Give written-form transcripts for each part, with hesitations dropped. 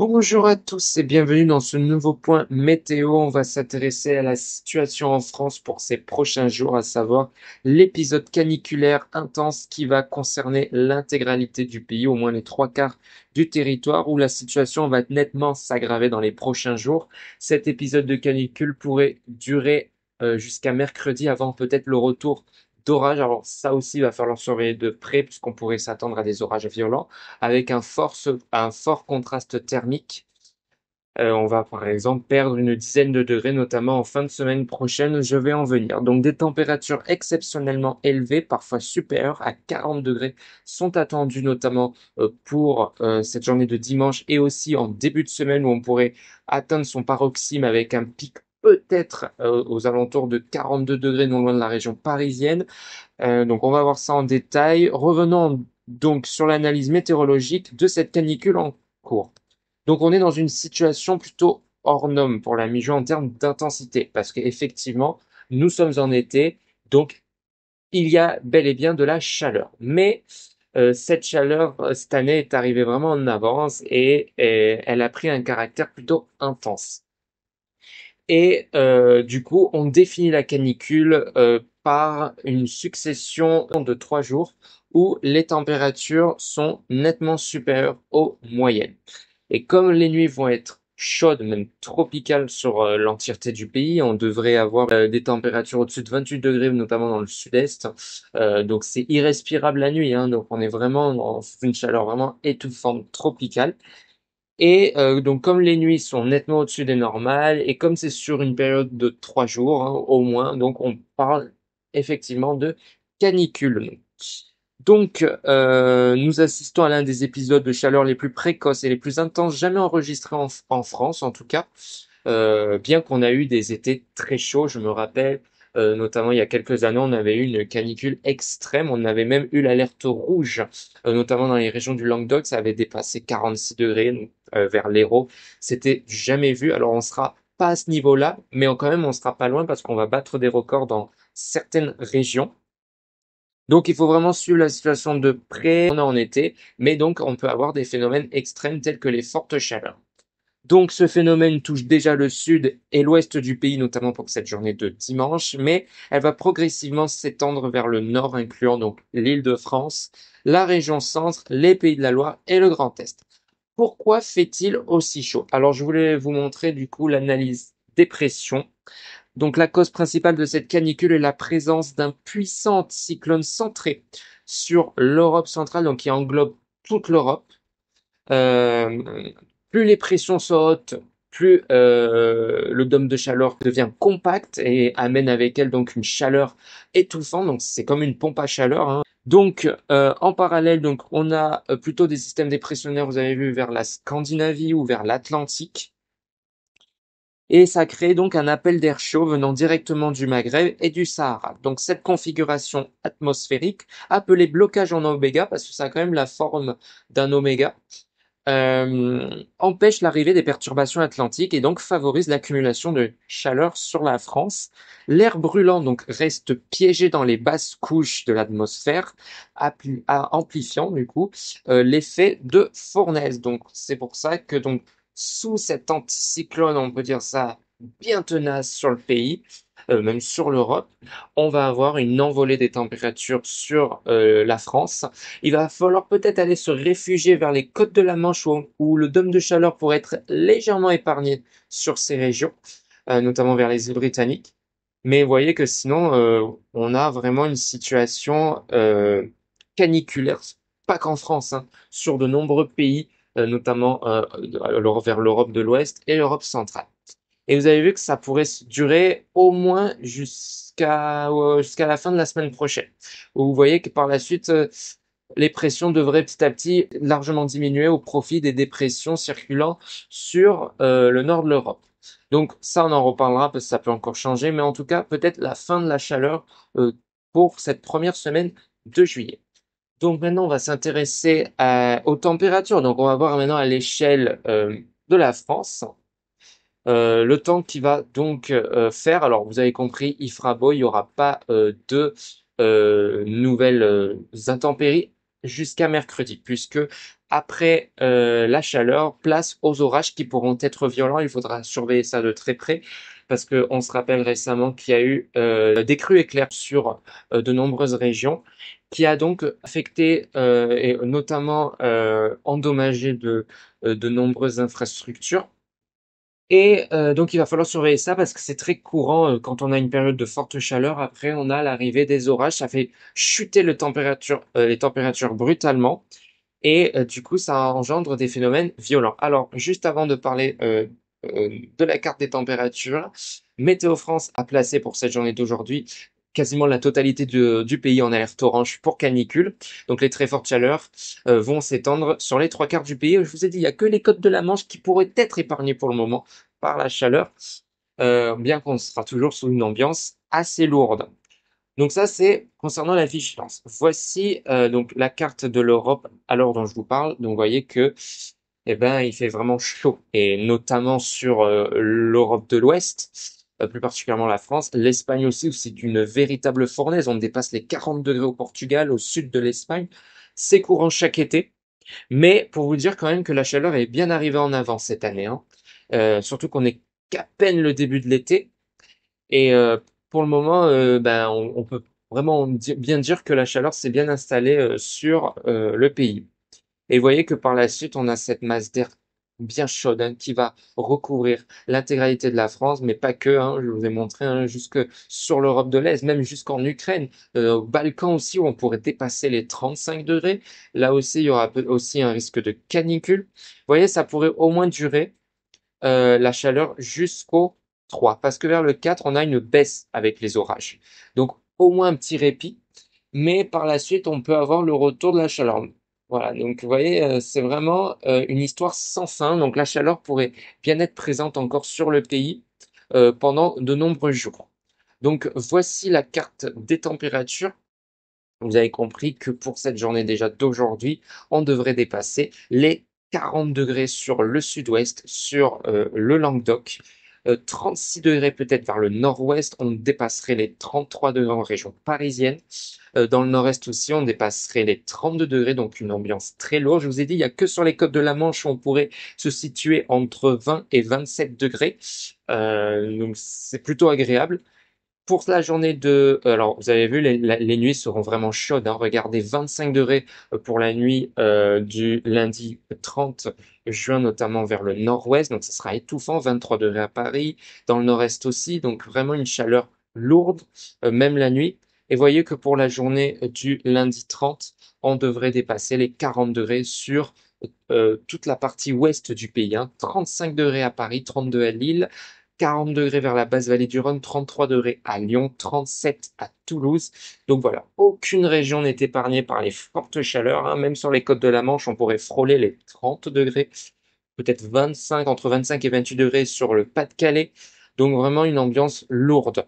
Bonjour à tous et bienvenue dans ce nouveau point météo. On va s'intéresser à la situation en France pour ces prochains jours, à savoir l'épisode caniculaire intense qui va concerner l'intégralité du pays, au moins les trois quarts du territoire, où la situation va nettement s'aggraver dans les prochains jours. Cet épisode de canicule pourrait durer jusqu'à mercredi avant peut-être le retour d'orages. Alors ça aussi, il va falloir surveiller de près puisqu'on pourrait s'attendre à des orages violents avec un fort contraste thermique. On va par exemple perdre une dizaine de degrés, notamment en fin de semaine prochaine, je vais en venir. Donc des températures exceptionnellement élevées, parfois supérieures à 40 degrés, sont attendues notamment pour cette journée de dimanche et aussi en début de semaine où on pourrait atteindre son paroxysme avec un pic peut-être aux alentours de 42 degrés non loin de la région parisienne. Donc on va voir ça en détail. Revenons donc sur l'analyse météorologique de cette canicule en cours. Donc on est dans une situation plutôt hors norme pour la mi-juin en termes d'intensité, parce qu'effectivement, nous sommes en été, donc il y a bel et bien de la chaleur. Mais cette chaleur, cette année, est arrivée vraiment en avance et elle a pris un caractère plutôt intense. Et du coup, on définit la canicule par une succession de 3 jours où les températures sont nettement supérieures aux moyennes. Et comme les nuits vont être chaudes, même tropicales sur l'entièreté du pays, on devrait avoir des températures au-dessus de 28 degrés, notamment dans le sud-est. Donc c'est irrespirable la nuit, hein, donc on est vraiment dans une chaleur vraiment étouffante, tropicale. Et donc comme les nuits sont nettement au-dessus des normales et comme c'est sur une période de 3 jours au moins, donc on parle effectivement de canicule. Donc nous assistons à l'un des épisodes de chaleur les plus précoces et les plus intenses jamais enregistrés en France en tout cas. Bien qu'on a eu des étés très chauds, je me rappelle, notamment il y a quelques années, on avait eu une canicule extrême, on avait même eu l'alerte rouge, notamment dans les régions du Languedoc, ça avait dépassé 46 degrés donc, vers l'Hérault. C'était jamais vu. Alors on sera pas à ce niveau-là, mais quand même on sera pas loin parce qu'on va battre des records dans certaines régions. Donc il faut vraiment suivre la situation de près. On est en été, mais donc on peut avoir des phénomènes extrêmes tels que les fortes chaleurs. Donc ce phénomène touche déjà le sud et l'ouest du pays, notamment pour cette journée de dimanche, mais elle va progressivement s'étendre vers le nord, incluant donc l'Île-de-France, la région centre, les Pays de la Loire et le Grand Est. Pourquoi fait-il aussi chaud? Alors je voulais vous montrer du coup l'analyse des pressions. Donc la cause principale de cette canicule est la présence d'un puissant cyclone centré sur l'Europe centrale, donc qui englobe toute l'Europe. Euh, Plus les pressions sont hautes, plus le dôme de chaleur devient compact et amène avec elle donc une chaleur étouffante. Donc c'est comme une pompe à chaleur, hein. Donc en parallèle, donc on a plutôt des systèmes dépressionnaires, vous avez vu, vers la Scandinavie ou vers l'Atlantique. Et ça crée donc un appel d'air chaud venant directement du Maghreb et du Sahara. Donc cette configuration atmosphérique, appelée blocage en oméga, parce que ça a quand même la forme d'un oméga, empêche l'arrivée des perturbations atlantiques et donc favorise l'accumulation de chaleur sur la France. L'air brûlant donc reste piégé dans les basses couches de l'atmosphère, amplifiant du coup l'effet de fournaise. Donc c'est pour ça que donc sous cet anticyclone, on peut dire ça, bien tenace sur le pays, même sur l'Europe, on va avoir une envolée des températures sur la France. Il va falloir peut-être aller se réfugier vers les côtes de la Manche où le dôme de chaleur pourrait être légèrement épargné sur ces régions, notamment vers les îles Britanniques. Mais vous voyez que sinon, on a vraiment une situation caniculaire, pas qu'en France, hein, sur de nombreux pays, notamment vers l'Europe de l'Ouest et l'Europe centrale. Et vous avez vu que ça pourrait durer au moins jusqu'à la fin de la semaine prochaine. Vous voyez que par la suite, les pressions devraient petit à petit largement diminuer au profit des dépressions circulant sur le nord de l'Europe. Donc ça, on en reparlera parce que ça peut encore changer, mais en tout cas, peut-être la fin de la chaleur pour cette première semaine de juillet. Donc maintenant, on va s'intéresser aux températures. Donc on va voir maintenant à l'échelle de la France. Le temps qui va donc faire, alors vous avez compris, il fera beau, il n'y aura pas de nouvelles intempéries. jusqu'à mercredi, puisque après la chaleur, place aux orages qui pourront être violents. Il faudra surveiller ça de très près, parce qu'on se rappelle récemment qu'il y a eu des crues éclairs sur de nombreuses régions, qui a donc affecté et notamment endommagé de nombreuses infrastructures. Et donc il va falloir surveiller ça parce que c'est très courant quand on a une période de forte chaleur. Après, on a l'arrivée des orages. Ça fait chuter les températures brutalement. Et du coup, ça engendre des phénomènes violents. Alors, juste avant de parler de la carte des températures, Météo France a placé pour cette journée d'aujourd'hui quasiment la totalité du pays en alerte orange pour canicule. Donc les très fortes chaleurs vont s'étendre sur les trois quarts du pays. Je vous ai dit, il n'y a que les côtes de la Manche qui pourraient être épargnées pour le moment par la chaleur, bien qu'on sera toujours sous une ambiance assez lourde. Donc ça, c'est concernant la vigilance. Voici donc la carte de l'Europe à l'heure dont je vous parle. Donc vous voyez que eh ben, il fait vraiment chaud, et notamment sur l'Europe de l'Ouest, plus particulièrement la France, l'Espagne aussi, où c'est une véritable fournaise. On dépasse les 40 degrés au Portugal, au sud de l'Espagne. C'est courant chaque été. Mais pour vous dire quand même que la chaleur est bien arrivée en avance cette année, hein. Surtout qu'on est qu'à peine le début de l'été. Et pour le moment, ben, on peut vraiment bien dire que la chaleur s'est bien installée sur le pays. Et vous voyez que par la suite, on a cette masse d'air bien chaude hein, qui va recouvrir l'intégralité de la France, mais pas que. Hein, je vous ai montré hein, jusque sur l'Europe de l'Est, même jusqu'en Ukraine, au Balkan aussi, où on pourrait dépasser les 35 degrés. Là aussi, il y aura aussi un risque de canicule. Vous voyez, ça pourrait au moins durer la chaleur jusqu'au 3, parce que vers le 4, on a une baisse avec les orages. Donc au moins un petit répit, mais par la suite, on peut avoir le retour de la chaleur. Voilà, donc vous voyez, c'est vraiment une histoire sans fin. Donc la chaleur pourrait bien être présente encore sur le pays pendant de nombreux jours. Donc voici la carte des températures. Vous avez compris que pour cette journée déjà d'aujourd'hui, on devrait dépasser les 40 degrés sur le sud-ouest, sur le Languedoc, 36 degrés peut-être vers le nord-ouest, on dépasserait les 33 degrés en région parisienne. Dans le nord-est aussi, on dépasserait les 32 degrés, donc une ambiance très lourde. Je vous ai dit, il n'y a que sur les côtes de la Manche où on pourrait se situer entre 20 et 27 degrés. Donc c'est plutôt agréable. Pour la journée alors vous avez vu, les nuits seront vraiment chaudes, hein. Regardez, 25 degrés pour la nuit du lundi 30 juin, notamment vers le nord-ouest, donc ça sera étouffant, 23 degrés à Paris, dans le nord-est aussi, donc vraiment une chaleur lourde, même la nuit. Et voyez que pour la journée du lundi 30, on devrait dépasser les 40 degrés sur toute la partie ouest du pays, hein. 35 degrés à Paris, 32 à Lille, 40 degrés vers la basse vallée du Rhône, 33 degrés à Lyon, 37 à Toulouse. Donc voilà, aucune région n'est épargnée par les fortes chaleurs, hein. Même sur les côtes de la Manche, on pourrait frôler les 30 degrés, peut-être 25, entre 25 et 28 degrés sur le Pas-de-Calais. Donc vraiment une ambiance lourde.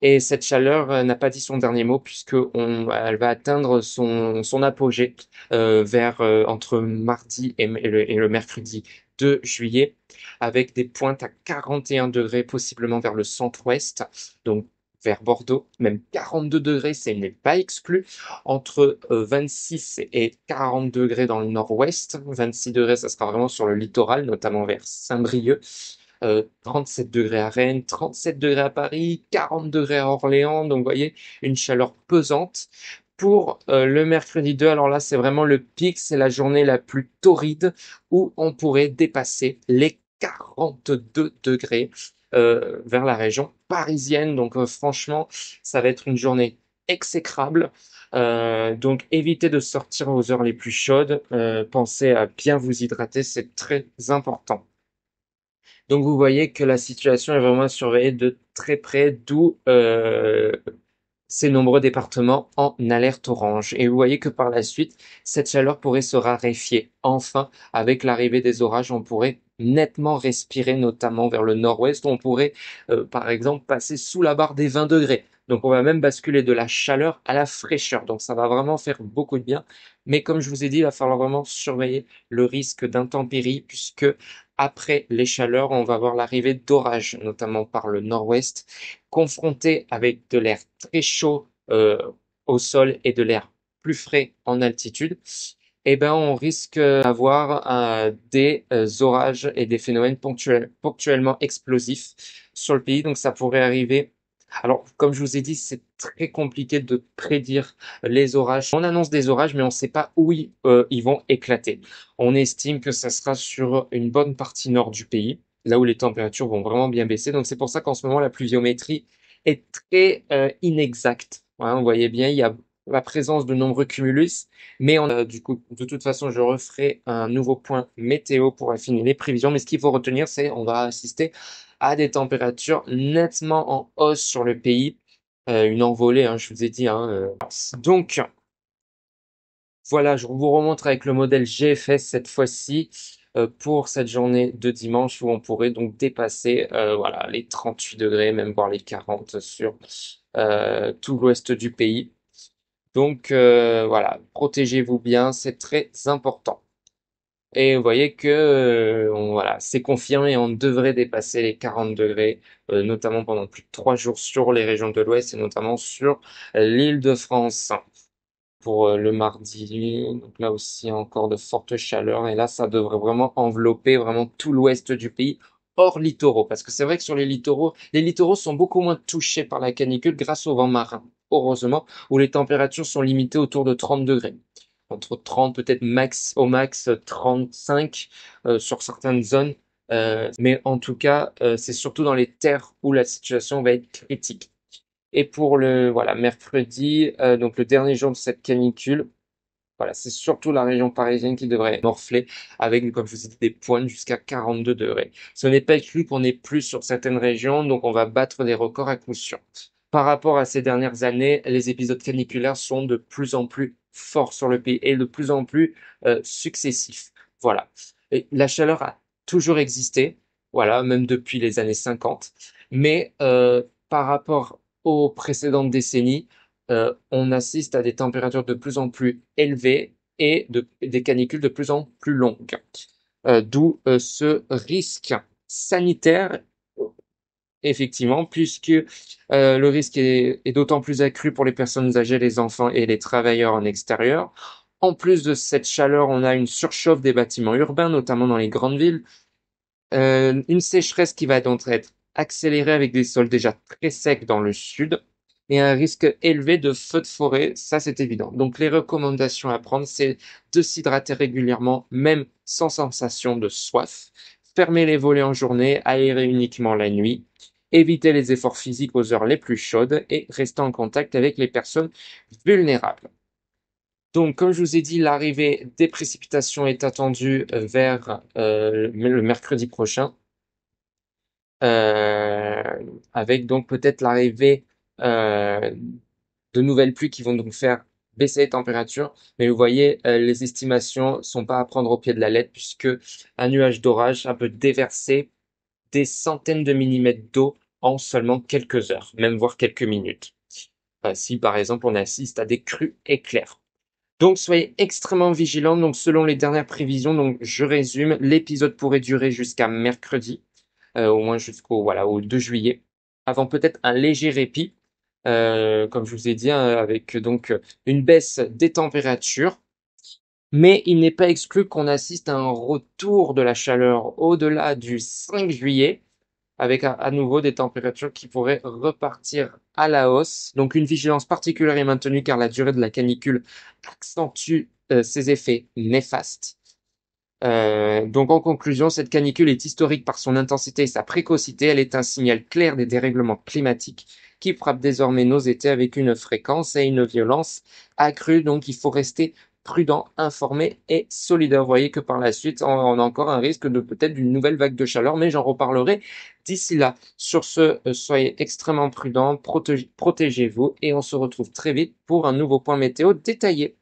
Et cette chaleur n'a pas dit son dernier mot, puisque elle va atteindre son apogée vers entre mardi et le mercredi 2 juillet, avec des pointes à 41 degrés, possiblement vers le centre-ouest, donc vers Bordeaux, même 42 degrés, ce n'est pas exclu, entre 26 et 40 degrés dans le nord-ouest, 26 degrés, ça sera vraiment sur le littoral, notamment vers Saint-Brieuc, 37 degrés à Rennes, 37 degrés à Paris, 40 degrés à Orléans. Donc, vous voyez, une chaleur pesante. Pour le mercredi 2, alors là, c'est vraiment le pic, c'est la journée la plus torride où on pourrait dépasser les 42 degrés vers la région parisienne. Donc, franchement, ça va être une journée exécrable. Donc, évitez de sortir aux heures les plus chaudes. Pensez à bien vous hydrater, c'est très important. Donc vous voyez que la situation est vraiment surveillée de très près, d'où ces nombreux départements en alerte orange. Et vous voyez que par la suite, cette chaleur pourrait se raréfier. Enfin, avec l'arrivée des orages, on pourrait nettement respirer, notamment vers le nord-ouest, où on pourrait, par exemple, passer sous la barre des 20 degrés. Donc on va même basculer de la chaleur à la fraîcheur. Donc ça va vraiment faire beaucoup de bien. Mais comme je vous ai dit, il va falloir vraiment surveiller le risque d'intempéries, puisque après les chaleurs, on va avoir l'arrivée d'orages, notamment par le nord-ouest, confronté avec de l'air très chaud au sol et de l'air plus frais en altitude, eh ben, on risque d'avoir des orages et des phénomènes ponctuellement explosifs sur le pays. Donc, ça pourrait arriver. Alors, comme je vous ai dit, c'est très compliqué de prédire les orages. On annonce des orages, mais on ne sait pas où ils vont éclater. On estime que ça sera sur une bonne partie nord du pays, là où les températures vont vraiment bien baisser. Donc, c'est pour ça qu'en ce moment, la pluviométrie est très inexacte. Ouais, vous voyez bien, il y a la présence de nombreux cumulus, mais du coup, de toute façon, je referai un nouveau point météo pour affiner les prévisions. Mais ce qu'il faut retenir, c'est on va assister à des températures nettement en hausse sur le pays, une envolée, hein, je vous ai dit. Hein, Donc, voilà, je vous remontre avec le modèle GFS cette fois-ci pour cette journée de dimanche où on pourrait donc dépasser voilà, les 38 degrés, même voire les 40 sur tout l'ouest du pays. Donc voilà, protégez-vous bien, c'est très important. Et vous voyez que voilà, c'est confirmé, on devrait dépasser les 40 degrés, notamment pendant plus de 3 jours sur les régions de l'Ouest et notamment sur l'île de France pour le mardi. Donc là aussi encore de fortes chaleurs et là ça devrait vraiment envelopper vraiment tout l'ouest du pays hors littoraux parce que c'est vrai que sur les littoraux sont beaucoup moins touchés par la canicule grâce au vent marin. Heureusement, où les températures sont limitées autour de 30 degrés. Entre 30 peut-être max au max 35 sur certaines zones. Mais en tout cas, c'est surtout dans les terres où la situation va être critique. Et pour le voilà mercredi, donc le dernier jour de cette canicule, voilà, c'est surtout la région parisienne qui devrait morfler avec, comme je vous ai dit, des pointes jusqu'à 42 degrés. Ce n'est pas exclu qu'on ait plus sur certaines régions, donc on va battre des records à coup sûr. Par rapport à ces dernières années, les épisodes caniculaires sont de plus en plus forts sur le pays et de plus en plus successifs. Voilà. Et la chaleur a toujours existé, voilà, même depuis les années 50, mais par rapport aux précédentes décennies, on assiste à des températures de plus en plus élevées et des canicules de plus en plus longues. D'où ce risque sanitaire, effectivement, puisque le risque est d'autant plus accru pour les personnes âgées, les enfants et les travailleurs en extérieur. En plus de cette chaleur, on a une surchauffe des bâtiments urbains, notamment dans les grandes villes, une sécheresse qui va donc être accélérée avec des sols déjà très secs dans le sud et un risque élevé de feux de forêt, ça c'est évident. Donc les recommandations à prendre, c'est de s'hydrater régulièrement, même sans sensation de soif, fermer les volets en journée, aérer uniquement la nuit, éviter les efforts physiques aux heures les plus chaudes et rester en contact avec les personnes vulnérables. Donc, comme je vous ai dit, l'arrivée des précipitations est attendue vers le mercredi prochain, euh, avec donc peut-être l'arrivée euh, de nouvelles pluies qui vont donc faire baisser les températures. Mais vous voyez, les estimations sont pas à prendre au pied de la lettre puisque un nuage d'orage peut déverser des centaines de millimètres d'eau en seulement quelques heures, même voire quelques minutes. Si par exemple on assiste à des crues éclairs. Donc soyez extrêmement vigilants. Donc selon les dernières prévisions, donc je résume, l'épisode pourrait durer jusqu'à mercredi, au moins jusqu'au voilà au 2 juillet, avant peut-être un léger répit, comme je vous ai dit, hein, avec donc une baisse des températures. Mais il n'est pas exclu qu'on assiste à un retour de la chaleur au-delà du 5 juillet, avec à nouveau des températures qui pourraient repartir à la hausse. Donc une vigilance particulière est maintenue car la durée de la canicule accentue ses effets néfastes. Donc en conclusion, cette canicule est historique par son intensité et sa précocité. Elle est un signal clair des dérèglements climatiques qui frappent désormais nos étés avec une fréquence et une violence accrues. Donc il faut rester prudent, informé et solidaire. Vous voyez que par la suite, on a encore un risque de peut-être d'une nouvelle vague de chaleur, mais j'en reparlerai d'ici là. Sur ce, soyez extrêmement prudents, protégez-vous et on se retrouve très vite pour un nouveau point météo détaillé.